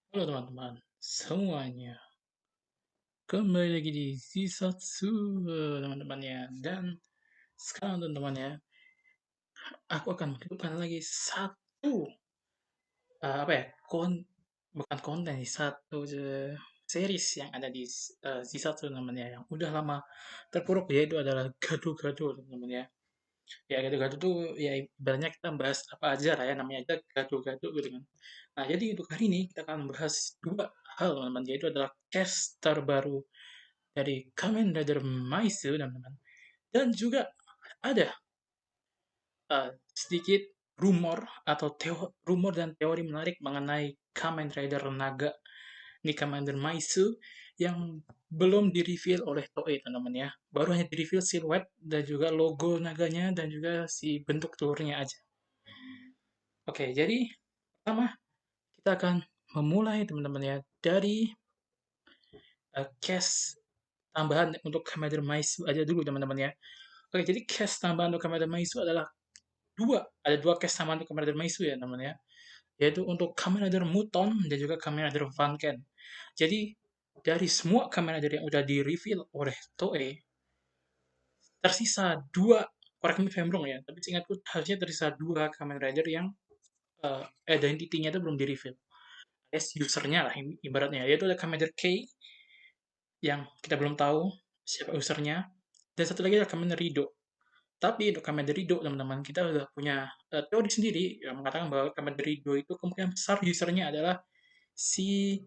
Halo teman-teman semuanya, kembali lagi di Zisatsu teman-teman ya. Dan sekarang teman-teman ya, aku akan menghidupkan lagi satu apa ya, bukan konten sih, satu series yang ada di Zisatsu teman-teman ya, yang udah lama terpuruk, yaitu adalah gado-gado teman-teman ya. Ya gado-gado tuh ya ibaratnya kita bahas apa aja lah ya, namanya aja gado-gado gitu kan. Nah jadi untuk hari ini kita akan membahas dua hal teman-teman, yaitu adalah cast terbaru dari Kamen Rider Maizu teman-teman, dan juga ada sedikit rumor atau rumor dan teori menarik mengenai Kamen Rider Naga nih, Kamen Rider Maizu yang belum di-reveal oleh Toei teman-teman ya. Baru hanya di-reveal siluet dan juga logo naganya dan juga si bentuk telurnya aja. Oke, jadi pertama kita akan memulai teman-teman ya dari cast tambahan untuk Kamen Rider Maizu aja dulu teman-teman ya. Oke, jadi cast tambahan untuk Kamen Rider Maizu adalah ada dua case sama untuk Kamen Rider Maizu ya namanya, yaitu untuk Kamen Rider Muton dan juga Kamen Rider Vanken. Jadi dari semua Kamen Rider yang udah di reveal oleh Toei, tersisa dua, correct me if I'm wrong ya, tapi seingatku harusnya tersisa dua Kamen Rider yang identity-nya itu belum di reveal, alias usernya lah ibaratnya, yaitu ada Kamen Rider K yang kita belum tahu siapa usernya, dan satu lagi ada Kamen Rider Rido. Tapi untuk Kamen Rider Rido, teman-teman, kita udah punya teori sendiri yang mengatakan bahwa Kamen Rider Rido itu kemungkinan besar usernya adalah si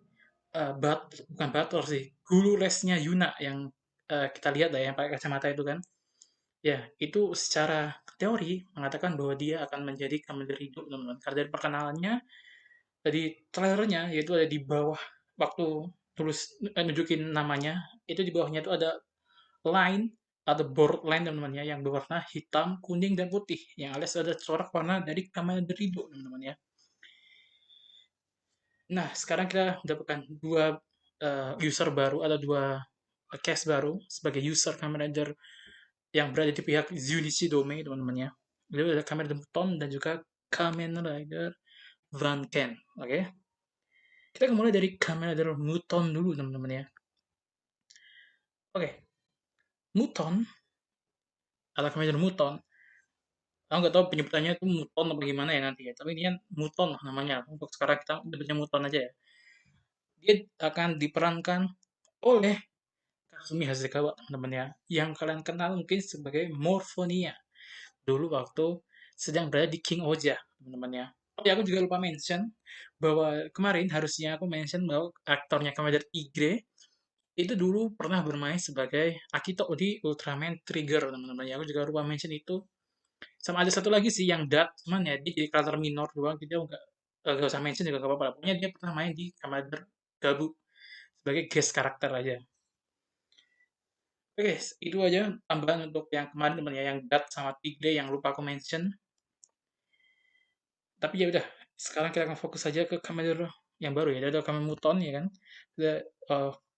bukan Butler sih, guru lesnya Yuna yang kita lihat lah yang pakai kacamata itu kan. Ya, itu secara teori mengatakan bahwa dia akan menjadi Kamen Rider Rido, teman-teman. Karena dari perkenalannya, dari trailernya, yaitu ada di bawah waktu nunjukin namanya, itu di bawahnya itu ada line atau board line teman-teman ya, yang berwarna hitam, kuning, dan putih, yang alias ada corak warna dari Kamen Rider teman-teman ya. Nah, sekarang kita mendapatkan dua user baru, ada dua case baru sebagai user Kamen Rider yang berada di pihak Junichi Dome teman-teman ya. Jadi ada Kamen Rider Muton dan juga Kamen Rider Vanken. Oke, kita akan mulai dari Kamen Rider Muton dulu teman-teman ya. Oke, Muton atau Kamen Rider Muton, aku nggak tahu penyebutannya itu Muton atau gimana ya nanti ya, tapi ini kan Muton lah namanya. Untuk sekarang kita nyebutnya Muton aja ya. Dia akan diperankan oleh Kasumi Hasegawa teman-teman ya, yang kalian kenal mungkin sebagai Morphonia dulu waktu sedang berada di King Oja teman-teman ya. Oh ya, aku juga lupa mention bahwa kemarin harusnya aku mention bahwa aktornya Kamen Igre itu dulu pernah bermain sebagai Akito di Ultraman Trigger teman-teman ya. Aku juga lupa mention itu. Sama ada satu lagi sih yang dark, cuman ya dia jadi karakter minor doang, jadi aku nggak usah mention juga nggak apa-apa. Pokoknya dia pernah main di Kamen Gabu sebagai guest karakter aja. Oke, itu aja tambahan untuk yang kemarin teman ya, yang Dat sama Tigre yang lupa aku mention. Tapi ya udah, sekarang kita akan fokus saja ke Kamen yang baru ya. Ada Kamen Muton ya kan. Ada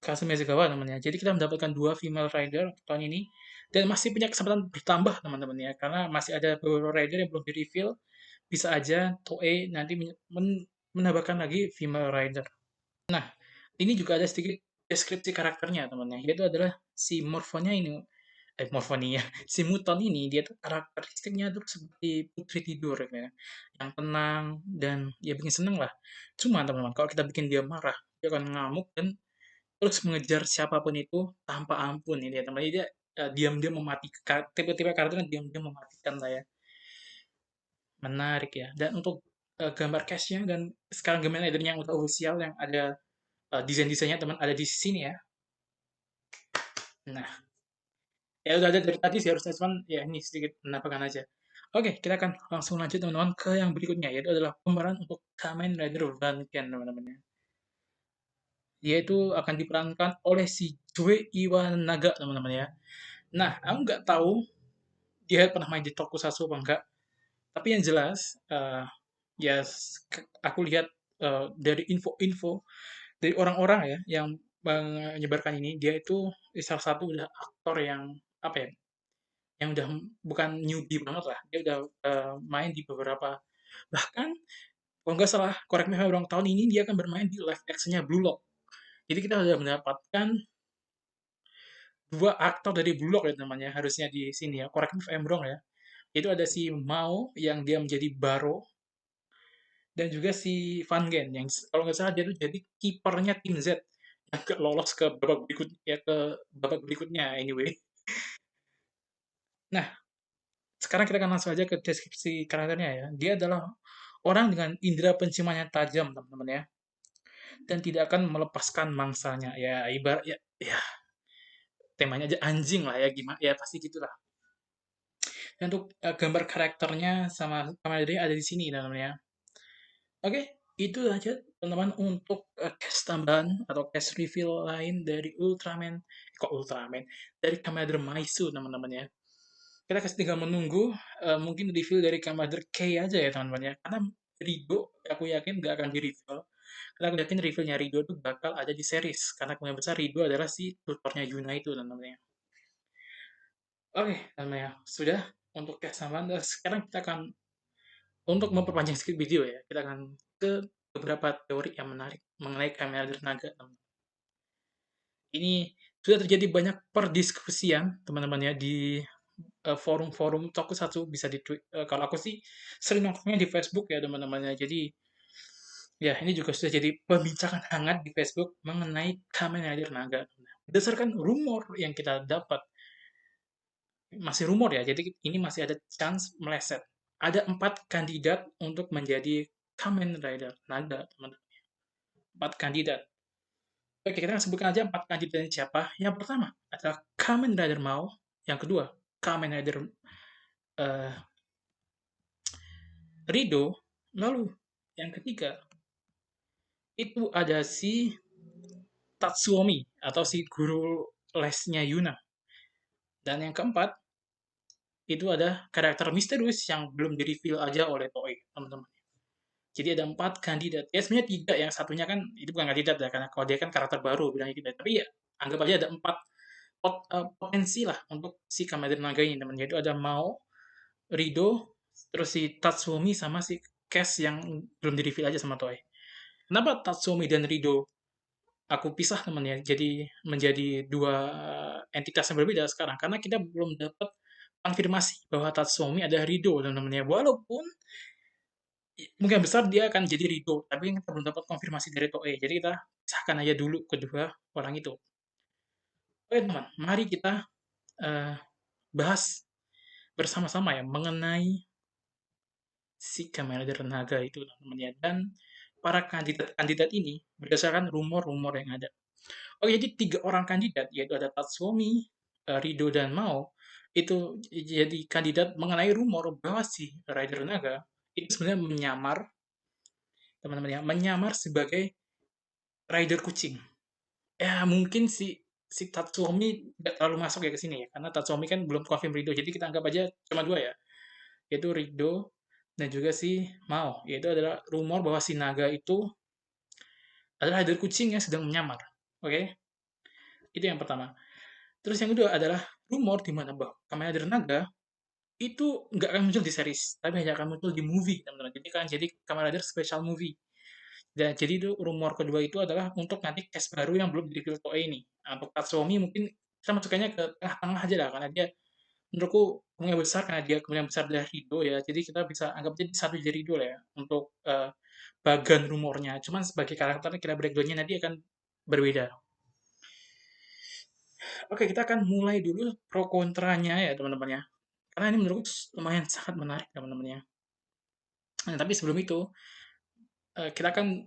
Kasumi Ezegawa namanya. Jadi kita mendapatkan dua female rider tahun ini dan masih punya kesempatan bertambah teman-teman ya, karena masih ada beberapa rider yang belum di-reveal. Bisa aja Toei nanti menambahkan lagi female rider. Nah, ini juga ada sedikit deskripsi karakternya teman-teman, yaitu adalah si Morfonia, si Muton ini dia tuh karakteristiknya tuh seperti putri tidur ya, kan, yang tenang dan ya bikin seneng lah. Cuma teman-teman, kalau kita bikin dia marah, dia akan ngamuk dan terus mengejar siapapun itu tanpa ampun ini ya teman. Jadi dia diam-diam mematikan, tipe-tipe karakternya diam-diam mematikan lah ya. Menarik ya. Dan untuk gambar cashnya dan sekarang gambar leadernya yang udah official yang ada desain-desainnya teman ada di sini ya. Nah, ya udah ada dari tadi sih harusnya, cuman ya ini sedikit penampakan aja. Oke, kita akan langsung lanjut teman-teman ke yang berikutnya, yaitu adalah pemeran untuk Kamen Rider Vanken teman-teman ya. Yaitu akan diperankan oleh si Joe Iwanaga teman-teman ya. Nah, aku nggak tahu dia pernah main di Tokusatsu apa enggak, tapi yang jelas ya aku lihat dari info-info dari orang-orang ya yang menyebarkan ini, dia itu salah satu udah aktor yang apa ya, yang udah bukan newbie banget lah, dia udah main di beberapa, bahkan Kalau nggak salah, correct me if I'm wrong, tahun ini dia akan bermain di live action-nya Blue Lock. Jadi kita sudah mendapatkan dua aktor dari Blue Lock ya namanya harusnya di sini ya. Correct me if I'm wrong ya. Itu ada si Mao yang dia menjadi Baro dan juga si Van Gen yang kalau nggak salah dia tuh jadi kipernya tim Z yang lolos ke babak berikutnya ya ke babak berikutnya anyway. Nah, sekarang kita akan langsung aja ke deskripsi karakternya ya. Dia adalah orang dengan indera penciuman yang tajam, teman-teman ya, dan tidak akan melepaskan mangsanya. Ya, ibarat ya temanya aja anjing lah ya gimana ya pasti gitulah. Dan untuk gambar karakternya sama kameranya ada di sini teman-teman ya. Oke, itu aja teman-teman untuk cast tambahan atau cast reveal lain dari Ultraman, kok Ultraman, dari Kamen Rider Maisu teman-teman ya. Kita kasih tinggal menunggu mungkin reveal dari Kamen Rider K aja ya teman-teman ya. Karena Rido aku yakin nggak akan di reveal. Karena aku yakin revealnya Rido tuh bakal ada di series. Karena kemungkinan besar Rido adalah si tutornya Yuna itu teman-teman ya. Oke, teman-teman ya. Sudah untuk cast tambahan. Dan sekarang kita akan untuk memperpanjang sedikit video ya, kita akan ke beberapa teori yang menarik mengenai Kamen Rider Naga, teman. Ini sudah terjadi banyak perdiskusian, teman-teman ya, di forum-forum tokusatsu bisa di kalau aku sih sering nongkrongnya di Facebook ya, teman-teman ya. Jadi ya ini juga sudah jadi pembincangan hangat di Facebook mengenai Kamen Rider Naga. Berdasarkan rumor yang kita dapat, masih rumor ya, jadi ini masih ada chance meleset. Ada 4 kandidat untuk menjadi Kamen Rider Naga, teman-teman. 4 kandidat. Oke, kita akan sebutkan aja 4 kandidatnya siapa. Yang pertama adalah Kamen Rider Mao. Yang kedua, Kamen Rider eh, Rido. Lalu, yang ketiga, itu ada si Tatsuomi, atau si guru lesnya Yuna. Dan yang keempat, itu ada karakter misterius yang belum di-reveal aja oleh Toei, teman-teman. Jadi ada 4 kandidat. Ya sebenarnya 3, yang satunya kan itu bukan kandidat ya, karena kalau dia kan karakter baru bilangnya gitu. Tapi ya anggap aja ada 4 potensi lah untuk si Kamen Naga ini teman. Yaitu ada Mao, Rido, terus si Tatsumi sama si Cass yang belum di reveal aja sama Toei. Kenapa Tatsumi dan Rido aku pisah teman ya? Jadi menjadi dua entitas yang berbeda sekarang karena kita belum dapat konfirmasi bahwa Tatsumi ada Rido teman-teman ya. Walaupun mungkin besar dia akan jadi Rido, tapi kita belum dapat konfirmasi dari Toei. Jadi kita pisahkan aja dulu kedua orang itu. Oke teman, mari kita uh, bahas bersama-sama ya mengenai si Kamen Rider Naga itu teman-teman ya. Dan para kandidat-kandidat ini berdasarkan rumor-rumor yang ada. Oke, jadi 3 orang kandidat yaitu ada Tatsuomi, Rido dan Mao itu jadi kandidat mengenai rumor bahwa si Rider Naga itu sebenarnya menyamar teman-teman ya, menyamar sebagai rider kucing. Ya mungkin si Tatsuomi nggak terlalu masuk ya ke sini ya, karena Tatsuomi kan belum confirm Rido, jadi kita anggap aja cuma 2 ya, yaitu Rido dan juga si Mao, yaitu adalah rumor bahwa si naga itu adalah rider kucing yang sedang menyamar. Oke, itu yang pertama. Terus yang kedua adalah rumor di mana bahwa Kamen Rider Naga itu nggak akan muncul di series, tapi hanya akan muncul di movie, teman-teman. Jadi kan jadi Kamen Rider special movie. Dan jadi itu rumor kedua itu adalah untuk nanti cast baru yang belum di-reveal Toei ini. Nah, untuk Tatsuomi mungkin kita masukkannya ke tengah-tengah aja lah, karena dia menurutku kemungkinan besar karena dia kemungkinan besar dari Rido ya. Jadi kita bisa anggap jadi satu jadi Rido lah ya untuk bagan rumornya. Cuman sebagai karakternya kita breakdownnya nanti akan berbeda. Oke, kita akan mulai dulu pro kontranya ya teman-teman ya. Karena ini menurutku lumayan sangat menarik teman-teman ya. Nah, tapi sebelum itu kita akan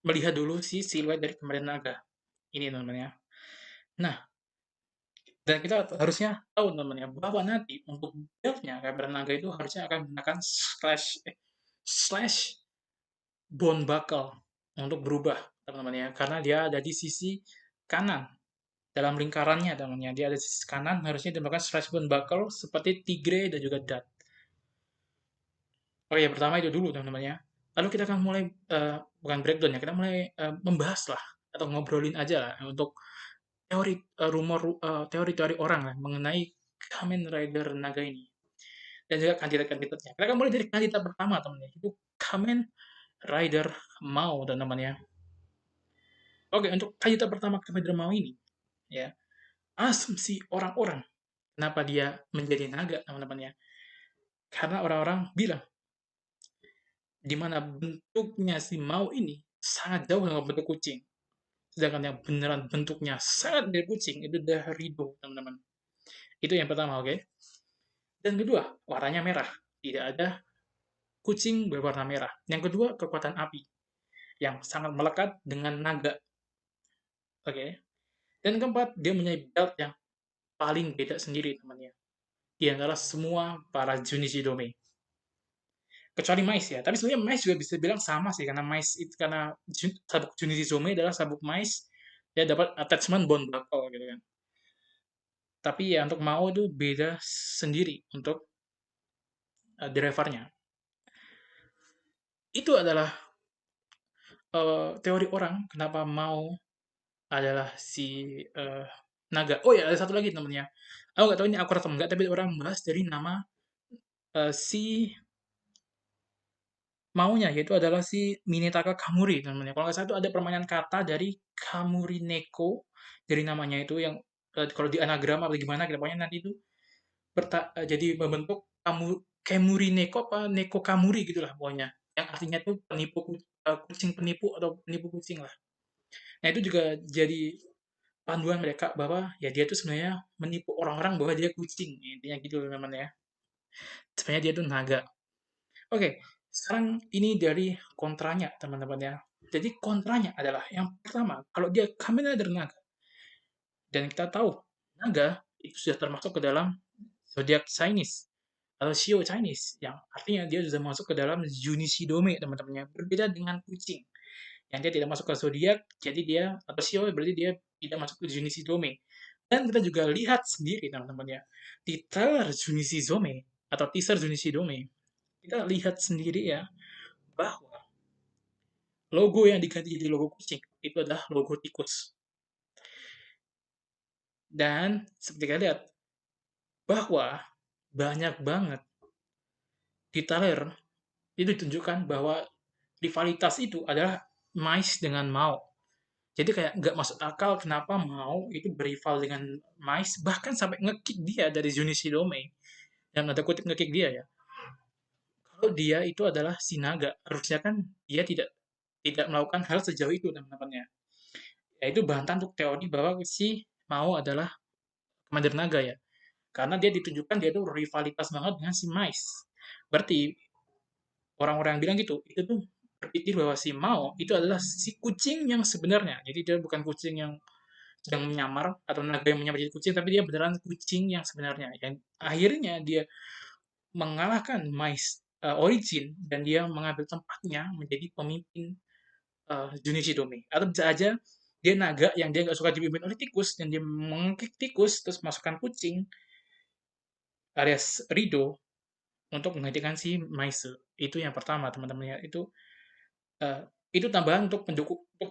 melihat dulu si siluet dari kemarin naga ini teman-teman ya. Nah, dan kita harusnya tahu teman-teman ya bahwa nanti untuk build-nya kemarin naga itu harusnya akan menggunakan slash bone buckle untuk berubah teman-teman ya. Karena dia ada di sisi kanan dalam lingkarannya teman-teman ya. Dia ada di sisi kanan harusnya ditambahkan slash bone buckle seperti Tigre dan juga Dat. Oke, yang pertama itu dulu teman-teman ya. Lalu kita akan mulai bukan breakdown ya, kita mulai membahas lah atau ngobrolin aja lah untuk teori rumor teori-teori orang lah mengenai Kamen Rider Naga ini dan juga kandidat-kandidatnya. Kita akan mulai dari kandidat pertama teman-teman, itu Kamen Rider Mao teman-teman ya. Oke, untuk kandidat pertama Rider Mao ini, ya, asumsi orang-orang kenapa dia menjadi naga teman-teman ya. Karena orang-orang bilang di mana bentuknya si Mao ini sangat jauh dengan bentuk kucing. Sedangkan yang beneran bentuknya sangat mirip kucing itu adalah Rido, teman-teman. Itu yang pertama, oke? Dan kedua, warnanya merah. Tidak ada kucing berwarna merah. Yang kedua, kekuatan api yang sangat melekat dengan naga, oke? Dan keempat, dia mempunyai belt yang paling beda sendiri, teman-teman. Di antara semua para Junichi Dome. Kecuali Mais ya. Tapi sebenarnya Mais juga bisa bilang sama sih karena Mais itu karena sabuk Junichi Dome adalah sabuk Mais dia dapat attachment bone buckle gitu kan. Tapi ya untuk Mao itu beda sendiri untuk drivernya. Itu adalah teori orang kenapa Mao adalah si naga. Oh ya, ada satu lagi temennya. Aku nggak tahu ini akurat atau enggak, tapi orang bahas dari nama si maunya, yaitu adalah si Minetaka Kamuri namanya. Kalau nggak salah itu ada permainan kata dari Kamuri Neko, dari namanya itu yang kalau di anagram atau gimana, kita pokoknya nanti itu jadi membentuk Kemuri Neko apa Neko Kamuri gitulah pokoknya. Yang artinya itu kucing penipu atau penipu kucing lah. Nah itu juga jadi panduan mereka bahwa ya dia tuh sebenarnya menipu orang-orang bahwa dia kucing. Intinya gitu namanya ya. Sebenarnya dia tuh naga. Oke, sekarang ini dari kontranya, teman-teman ya. Jadi kontranya adalah yang pertama, kalau dia Kamen Rider Naga, dan kita tahu naga itu sudah termasuk ke dalam zodiak Chinese atau Shio Chinese, yang artinya dia sudah masuk ke dalam Junishidome, teman-temannya. Berbeda dengan kucing, yang dia tidak masuk ke zodiak, jadi dia atau Shio berarti dia tidak masuk ke Junishidome. Dan kita juga lihat sendiri, teman-teman ya, di trailer Junishidome atau teaser Junishidome, kita lihat sendiri ya bahwa logo yang diganti jadi logo kucing itu adalah logo tikus. Dan seperti kalian lihat bahwa banyak banget di trailer itu ditunjukkan bahwa rivalitas itu adalah Mais dengan Mao. Jadi kayak nggak masuk akal kenapa Mao itu berival dengan Mais, bahkan sampai ngekick dia dari Junichi Dome. Yang ada kutip ngekick dia ya. Kalau dia itu adalah si naga, harusnya kan dia tidak tidak melakukan hal sejauh itu teman-temannya. Ya itu bantah untuk teori bahwa si Mao adalah Commander Naga ya. Karena dia ditunjukkan dia tuh rivalitas banget dengan si Mais. Berarti orang-orang yang bilang gitu, itu tuh berpikir bahwa si Mao itu adalah si kucing yang sebenarnya. Jadi dia bukan kucing yang sedang menyamar atau naga yang menyamar jadi kucing, tapi dia beneran kucing yang sebenarnya. Yang akhirnya dia mengalahkan Mais Origin dan dia mengambil tempatnya menjadi pemimpin Junichi Dome. Atau bisa aja dia naga yang dia nggak suka dipimpin oleh tikus dan dia mengkik tikus terus masukkan kucing alias Rido untuk menggantikan si Maise. Itu yang pertama, teman-teman ya. Uh, itu tambahan untuk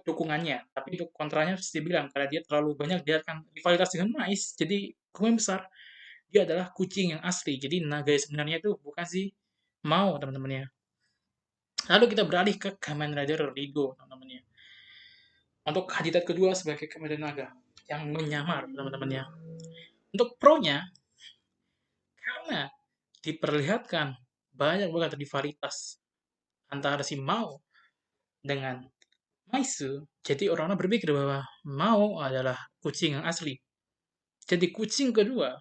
dukungannya. Tapi untuk kontranya pasti bilang karena dia terlalu banyak dia akan rivalitas dengan Mais. Jadi kemungkinan besar dia adalah kucing yang asli. Jadi naga sebenarnya itu bukan si Mao, teman-teman ya. Lalu kita beralih ke Kamen Rider Rido, teman-teman ya. Untuk kandidat kedua sebagai Kamen Rider Naga yang menyamar, teman-teman ya. Untuk pro-nya, karena diperlihatkan banyak banget rivalitas antara si Mao dengan Maisu, jadi orang-orang berpikir bahwa Mao adalah kucing yang asli. Jadi kucing kedua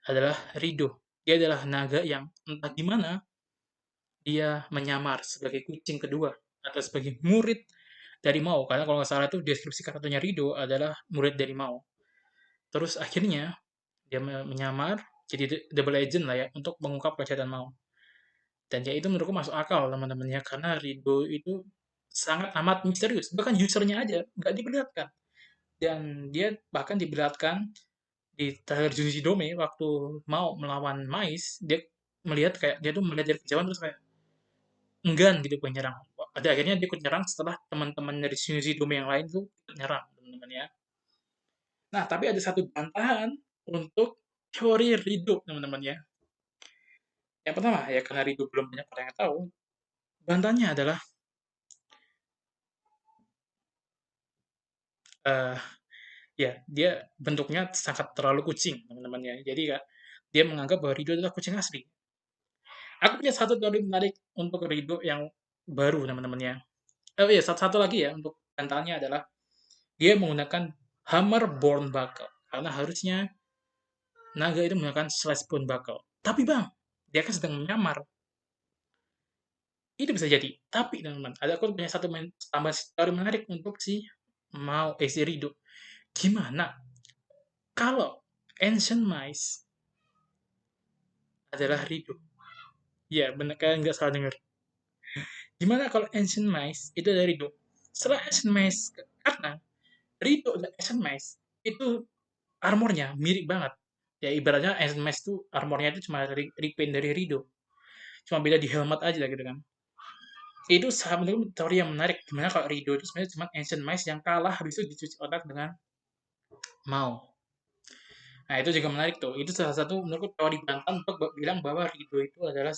adalah Rido. Dia adalah naga yang entah gimana dia menyamar sebagai kucing kedua atau sebagai murid dari Mao. Karena kalau nggak salah itu deskripsi katanya Rido adalah murid dari Mao. Terus akhirnya dia menyamar jadi double agent lah ya untuk mengungkap kejahatan Mao. Dan ya itu menurutku masuk akal teman-teman ya karena Rido itu sangat amat misterius. Bahkan usernya aja nggak diperlihatkan. Dan dia bahkan diperlihatkan di trailer Junji Dome waktu mau melawan Mais, dia melihat kayak dia tuh melihat dari kejauhan terus kayak enggan gitu buat nyerang. Pada akhirnya dia ikut nyerang setelah teman-teman dari Junji Dome yang lain tuh ikut nyerang teman-teman ya. Nah, tapi ada satu bantahan untuk teori Rido teman-teman ya. Yang pertama ya karena Rido belum banyak orang yang tahu, Bantahannya adalah eh ya dia bentuknya sangat terlalu kucing teman-teman ya. Jadi kak dia menganggap bahwa Rido adalah kucing asli. Aku punya satu teori menarik untuk Rido yang baru teman-teman ya. Oh iya, satu lagi ya untuk bantahannya adalah dia menggunakan hammer bone buckle karena harusnya naga itu menggunakan slash bone buckle. Tapi bang, dia kan sedang menyamar. Itu bisa jadi. Tapi teman-teman, ada aku punya satu tambah teori menarik untuk si Rido. Gimana kalau Ancient Mice adalah Rido? Ya, benar kalian nggak salah dengar. Gimana kalau Ancient Mice itu dari Rido? Setelah Ancient Mice, karena Rido dan Ancient Mice itu armornya mirip banget. Ya ibaratnya Ancient Mice itu armornya itu cuma repaint dari Rido. Cuma beda di helmet aja gitu kan. Itu salah satu teori yang menarik. Gimana kalau Rido itu sebenarnya cuma Ancient Mice yang kalah habis itu dicuci otak dengan Mao. Nah itu juga menarik tuh. Itu salah satu menurutku teori bantahan untuk bilang bahwa Rido itu adalah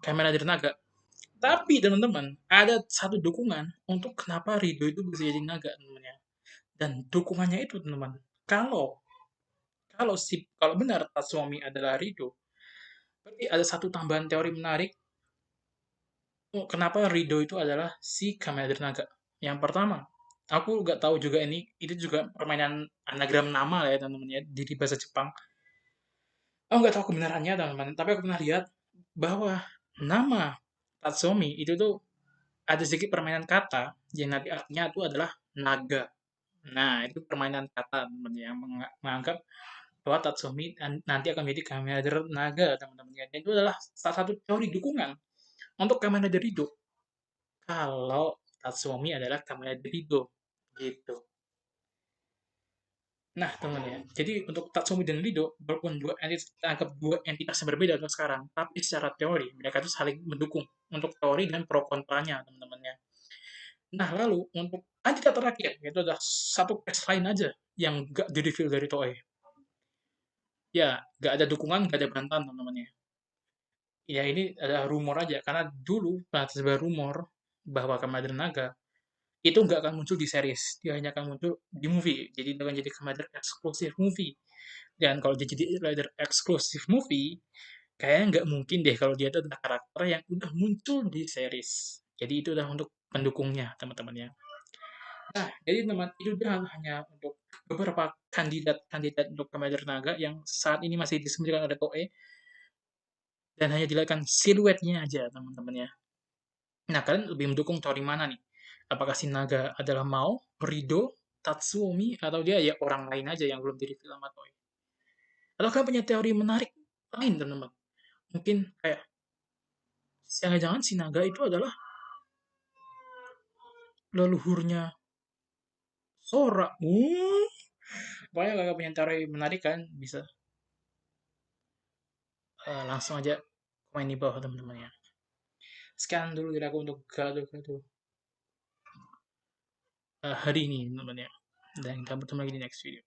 Kamen Rider Naga. Tapi teman-teman, ada satu dukungan untuk kenapa Rido itu bisa jadi naga teman-teman. Dan dukungannya itu teman-teman, kalau kalau kalau benar Tatsuomi adalah Rido, berarti ada satu tambahan teori menarik kenapa Rido itu adalah si Kamen Rider Naga. Yang pertama, aku nggak tahu juga ini, itu juga permainan anagram nama lah ya teman-teman ya di bahasa Jepang. Aku nggak tahu kebenarannya teman-teman, tapi aku pernah lihat bahwa nama Tatsuomi itu tuh ada sedikit permainan kata yang nanti artinya itu adalah naga. Nah, itu permainan kata teman-teman yang menganggap bahwa Tatsumi nanti akan menjadi Kamen Rider naga teman-teman ya. Dan itu adalah salah satu teori dukungan untuk Kamen Rider Rido. Kalau Tatsumi adalah Kamen Rider Rido gitu. Nah, teman ya. Jadi untuk Tatsumi dan Rido, walaupun anggap dua entitas yang berbeda untuk sekarang, tapi secara teori mereka itu saling mendukung untuk teori dan pro kontranya teman-teman ya. Nah, lalu untuk kandidat terakhir, yaitu adalah satu case lain aja yang gak di-reveal dari Toei. Ya, gak ada dukungan, gak ada bantahan, teman-teman ya. Ya, ini adalah rumor aja, karena dulu pernah tersebar rumor bahwa Kamen Rider Naga itu nggak akan muncul di series, dia hanya akan muncul di movie. Jadi itu akan jadi Kamen Rider eksklusif movie. Dan kalau dia jadi Rider eksklusif movie, kayaknya nggak mungkin deh kalau dia itu adalah karakter yang udah muncul di series. Jadi itu udah untuk pendukungnya, teman-teman ya. Nah, jadi teman itu dia hanya untuk beberapa kandidat-kandidat untuk Kamen Naga yang saat ini masih disembunyikan oleh Toei dan hanya dilihatkan siluetnya aja teman-teman ya. Nah, kalian lebih mendukung teori mana nih? Apakah si Naga adalah Mao, Rido, Tatsumi, atau dia ya orang lain aja yang belum di film Toei? Atau kalian punya teori menarik lain teman-teman? Mungkin kayak jangan-jangan si Naga itu adalah leluhurnya Sora. Pokoknya kalau punya teori menarik kan bisa langsung aja komen di bawah teman-teman ya. Sekian dulu dari aku untuk gaduh-gaduh hari ini teman-teman ya. Dan kita bertemu lagi di next video.